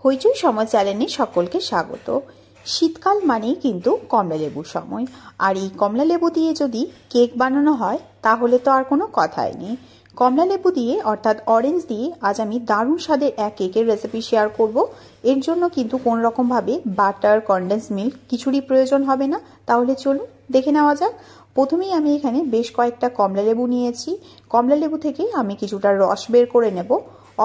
হইচই সময় চ্যানেলে সকলকে স্বাগত। শীতকাল মানেই কিন্তু কমলা লেবুর সময়, আর এই কমলা লেবু দিয়ে যদি কেক বানানো হয় তাহলে তো আর কোনো কথাই নেই। কমলা লেবু দিয়ে অর্থাৎ অরেঞ্জ দিয়ে আজ আমি দারুণ স্বাদের এক কেকের রেসিপি শেয়ার করব। এর জন্য কিন্তু কোন রকম ভাবে বাটার, কনডেন্স মিল্ক কিছুরই প্রয়োজন হবে না। তাহলে চলুন দেখে নেওয়া যাক। প্রথমেই আমি এখানে বেশ কয়েকটা কমলা লেবু নিয়েছি। কমলা লেবু থেকে আমি কিছুটা রস বের করে নেব।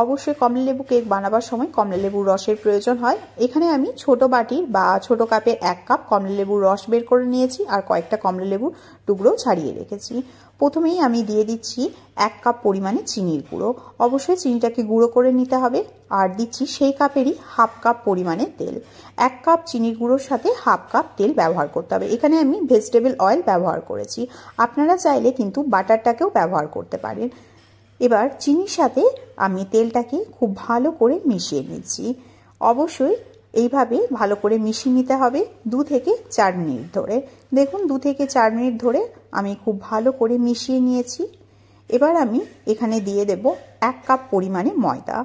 অবশ্যই কমলা লেবু কেক বানাবার সময় কমলা লেবুর রসের প্রয়োজন হয়। এখানে আমি ছোট বাটির বা ছোট কাপের 1 কাপ কমলা লেবুর রস বের করে নিয়েছি, আর কয়েকটা কমলা লেবুর টুকরো ছাড়িয়ে রেখেছি। প্রথমেই আমি দিয়ে দিচ্ছি 1 কাপ পরিমাণে চিনির গুঁড়ো। অবশ্যই চিনিটাকে গুঁড়ো করে নিতে হবে। আর দিচ্ছি সেই কাপেরই হাফ কাপ পরিমাণে তেল। 1 কাপ চিনির গুঁড়োর সাথে হাফ কাপ তেল ব্যবহার করতে হবে। এখানে আমি ভেজিটেবল অয়েল ব্যবহার করেছি। আপনারা চাইলে কিন্তু বাটারটাকেও ব্যবহার করতে পারেন। এবার চিনির সাথে আমি তেলটাকে খুব ভালো করে মিশিয়ে নিচ্ছি। অবশ্যই এইভাবে ভালো করে মিশিয়ে নিতে হবে 2 থেকে 4 মিনিট ধরে। দেখুন 2 থেকে 4 মিনিট ধরে আমি খুব ভালো করে মিশিয়ে নিয়েছি। এবার আমি এখানে দিয়ে দেব 1 কাপ পরিমাণে ময়দা।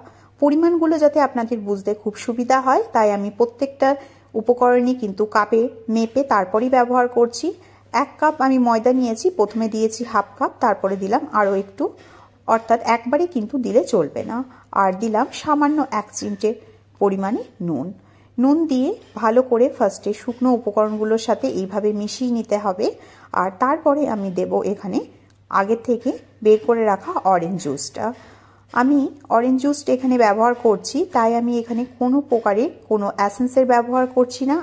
পরিমাণগুলো যাতে আপনাদের বুঝতে খুব সুবিধা হয় তাই আমি প্রত্যেকটা উপকরণই কিন্তু কাপে মেপে তারপরই ব্যবহার করছি। 1 কাপ আমি ময়দা নিয়েছি, প্রথমে দিয়েছি হাফ কাপ, তারপরে দিলাম আরও একটু, অর্থাৎ একবারে কিন্তু দিলে চলবে না। আর দিলাম সামান্য 1 চিমটে পরিমাণে নুন দিয়ে ভালো করে ফার্স্টে শুকনো উপকরণগুলোর সাথে এইভাবে মিশিয়ে নিতে হবে। আর তারপরে আমি দেব এখানে আগে থেকে বের করে রাখা অরেঞ্জ জুসটা। আমি অরেঞ্জ জুসটা এখানে ব্যবহার করছি, তাই আমি এখানে কোনো প্রকারের কোনো এসেন্সের ব্যবহার করছি না।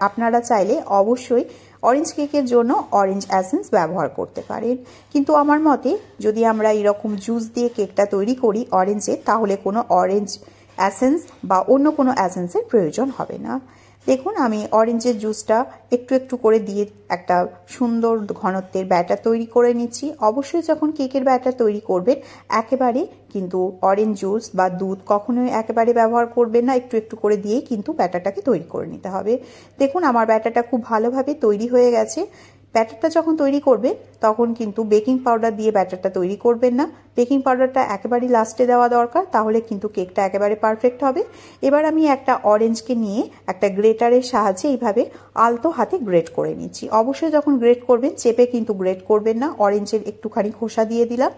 আপনারা চাইলে অবশ্যই অরেঞ্জ কেকের জন্য অরেঞ্জ এসেন্স ব্যবহার করতে পারেন, কিন্তু আমার মতে যদি আমরা এরকম জুস দিয়ে কেকটা তৈরি করি অরেঞ্জের, তাহলে কোনো অরেঞ্জ এসেন্স বা অন্য কোনো এসেন্সের প্রয়োজন হবে না। দেখুন আমি অরেঞ্জের জুসটা একটু একটু করে দিয়ে একটা সুন্দর ঘনত্বের ব্যাটার তৈরি করে নিচ্ছি। অবশ্যই যখন কেকের ব্যাটার তৈরি করবেন একেবারে কিন্তু অরেঞ্জ জুস বা দুধ কখনোই একেবারে ব্যবহার করবেন না, একটু একটু করে দিয়েই কিন্তু ব্যাটারটাকে তৈরি করে নিতে হবে। দেখুন আমার ব্যাটারটা খুব ভালোভাবে তৈরি হয়ে গেছে। ব্যাটারটা যখন তৈরি করবে তখন কিন্তু বেকিং পাউডার দিয়ে ব্যাটারটা তৈরি করবেন না। বেকিং পাউডারটা একেবারে লাস্টে দেওয়া দরকার, তাহলে কিন্তু কেকটা একেবারে পারফেক্ট হবে। এবার আমি একটা অরেঞ্জকে নিয়ে একটা গ্রেটারের সাহায্যে এইভাবে আলতো হাতে গ্রেট করে নিচ্ছি। অবশ্যই যখন গ্রেট করবেন চেপে কিন্তু গ্রেট করবেন না। অরেঞ্জের একটুখানি খোসা দিয়ে দিলাম।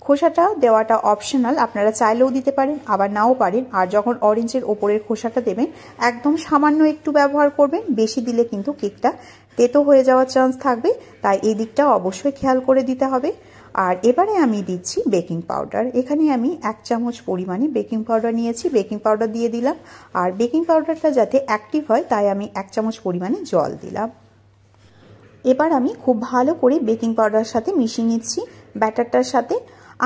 খোসাটা দেওয়াটা অপশনাল, আপনারা চাইলেও দিতে পারেন আবার নাও পারেন। আর যখন অরেঞ্জের ওপরের খোসাটা দেবেন একদম সামান্য একটু ব্যবহার করবেন, বেশি দিলে কিন্তু কেকটা তেতো হয়ে যাওয়ার চান্স থাকবে, তাই এই দিকটা অবশ্যই খেয়াল করে দিতে হবে। আর এবারে আমি দিচ্ছি বেকিং পাউডার। এখানে আমি 1 চামচ পরিমাণে বেকিং পাউডার নিয়েছি, বেকিং পাউডার দিয়ে দিলাম। আর বেকিং পাউডারটা যাতে অ্যাক্টিভ হয় তাই আমি 1 চামচ পরিমাণে জল দিলাম। এবার আমি খুব ভালো করে বেকিং পাউডারের সাথে মিশিয়ে নিচ্ছি ব্যাটারটার সাথে।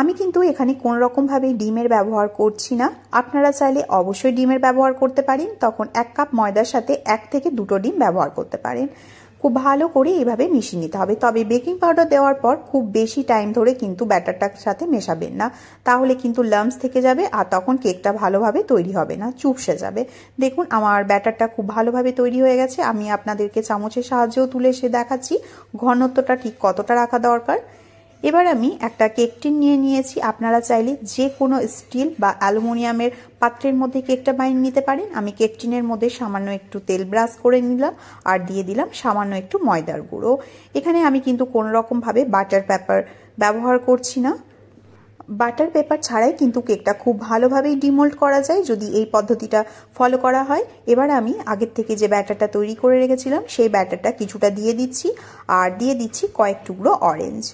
আমি কিন্তু এখানে কোনো রকমভাবে ডিমের ব্যবহার করছি না। আপনারা চাইলে অবশ্যই ডিমের ব্যবহার করতে পারেন, তখন 1 কাপ ময়দার সাথে 1 থেকে 2টো ডিম ব্যবহার করতে পারেন। খুব ভালো করে এইভাবে মিশিয়ে নিতে হবে। তবে বেকিং পাউডার দেওয়ার পর খুব বেশি টাইম ধরে কিন্তু ব্যাটারটার সাথে মেশাবেন না, তাহলে কিন্তু লাম্পস থেকে যাবে আর তখন কেকটা ভালোভাবে তৈরি হবে না, চুপসে যাবে। দেখুন আমার ব্যাটারটা খুব ভালোভাবে তৈরি হয়ে গেছে। আমি আপনাদেরকে চামচের সাহায্যেও তুলে এসে দেখাচ্ছি ঘনত্বটা ঠিক কতটা রাখা দরকার। এবার আমি একটা কেক টিন নিয়ে নিয়েছি। আপনারা চাইলে যে কোনো স্টিল বা অ্যালুমিনিয়ামের পাত্রের মধ্যে কেকটা বানিয়ে নিতে পারেন। আমি কেক টিনের মধ্যে সামান্য একটু তেল ব্রাশ করে নিলাম আর দিয়ে দিলাম সামান্য একটু ময়দার গুঁড়ো। এখানে আমি কিন্তু কোনো রকমভাবে বাটার পেপার ব্যবহার করছি না। বাটার পেপার ছাড়াই কিন্তু কেকটা খুব ভালোভাবেই ডিমোল্ড করা যায় যদি এই পদ্ধতিটা ফলো করা হয়। এবার আমি আগের থেকে যে ব্যাটারটা তৈরি করে রেখেছিলাম সেই ব্যাটারটা কিছুটা দিয়ে দিচ্ছি, আর দিয়ে দিচ্ছি কয়েক টুকরো অরেঞ্জ।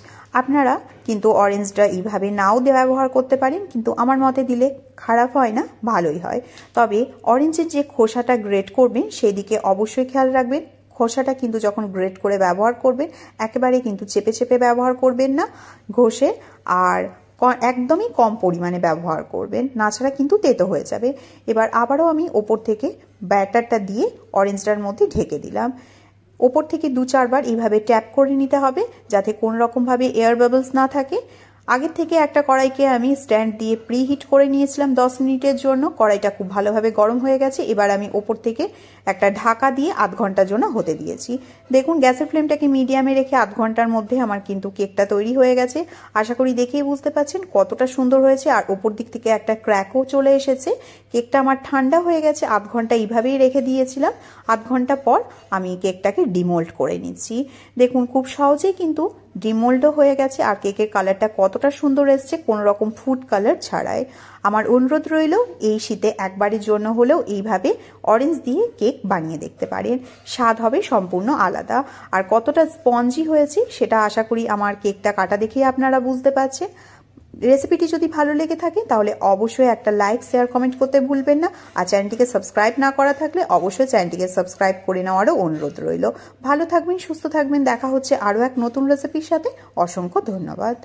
আপনারা কিন্তু অরেঞ্জটা এইভাবে নাও ব্যবহার করতে পারেন, কিন্তু আমার মতে দিলে খারাপ হয় না, ভালোই হয়। তবে অরেঞ্জের যে খোসাটা গ্রেট করবেন সেই দিকে অবশ্যই খেয়াল রাখবেন। খোসাটা কিন্তু যখন গ্রেট করে ব্যবহার করবেন একেবারে কিন্তু চেপে চেপে ব্যবহার করবেন না, ঘষে, আর একদমই কম পরিমাণে ব্যবহার করবেন, না ছাড়া কিন্তু তেতো হয়ে যাবে। এবার আবারও আমি ওপর থেকে ব্যাটারটা দিয়ে অরেঞ্জটার মধ্যে ঢেকে দিলাম। ওপর থেকে 2-4 বার এইভাবে ট্যাপ করে নিতে হবে যাতে কোনো রকমভাবে এয়ার বাবলস না থাকে। আগের থেকে একটা কড়াইকে আমি স্ট্যান্ড দিয়ে প্রিহিট করে নিয়েছিলাম 10 মিনিটের জন্য। কড়াইটা খুব ভালোভাবে গরম হয়ে গেছে। এবার আমি ওপর থেকে একটা ঢাকা দিয়ে আধ ঘন্টার জন্য হতে দিয়েছি। দেখুন গ্যাসের ফ্লেমটাকে মিডিয়ামে রেখে আধ ঘন্টার মধ্যে আমার কিন্তু কেকটা তৈরি হয়ে গেছে। আশা করি দেখেই বুঝতে পারছেন কতটা সুন্দর হয়েছে, আর ওপর দিক থেকে একটা ক্র্যাকও চলে এসেছে। কেকটা আমার ঠান্ডা হয়ে গেছে, আধ ঘন্টা এইভাবেই রেখে দিয়েছিলাম। আধ ঘন্টা পর আমি কেকটাকে ডিমোল্ড করে নিচ্ছি। দেখুন খুব সহজেই কিন্তু ডিমোল্ডও হয়ে গেছে, আর কেকের কালারটা কতটা সুন্দর এসছে কোনো রকম ফুড কালার ছাড়াই। আমার অনুরোধ রইল এই শীতে একবারের জন্য হলেও এইভাবে অরেঞ্জ দিয়ে কেক বানিয়ে দেখতে পারেন, স্বাদ হবে সম্পূর্ণ আলাদা। আর কতটা স্পঞ্জি হয়েছে সেটা আশা করি আমার কেকটা কাটা দেখেই আপনারা বুঝতে পারছেন। রেসিপিটি যদি ভালো লেগে থাকে তাহলে অবশ্যই একটা লাইক, শেয়ার, কমেন্ট করতে ভুলবেন না। আর চ্যানেলটিকে সাবস্ক্রাইব না করা থাকলে অবশ্যই চ্যানেলটিকে সাবস্ক্রাইব করে নেওয়ারও অনুরোধ রইল। ভালো থাকবেন, সুস্থ থাকবেন, দেখা হচ্ছে আরও এক নতুন রেসিপির সাথে। অসংখ্য ধন্যবাদ।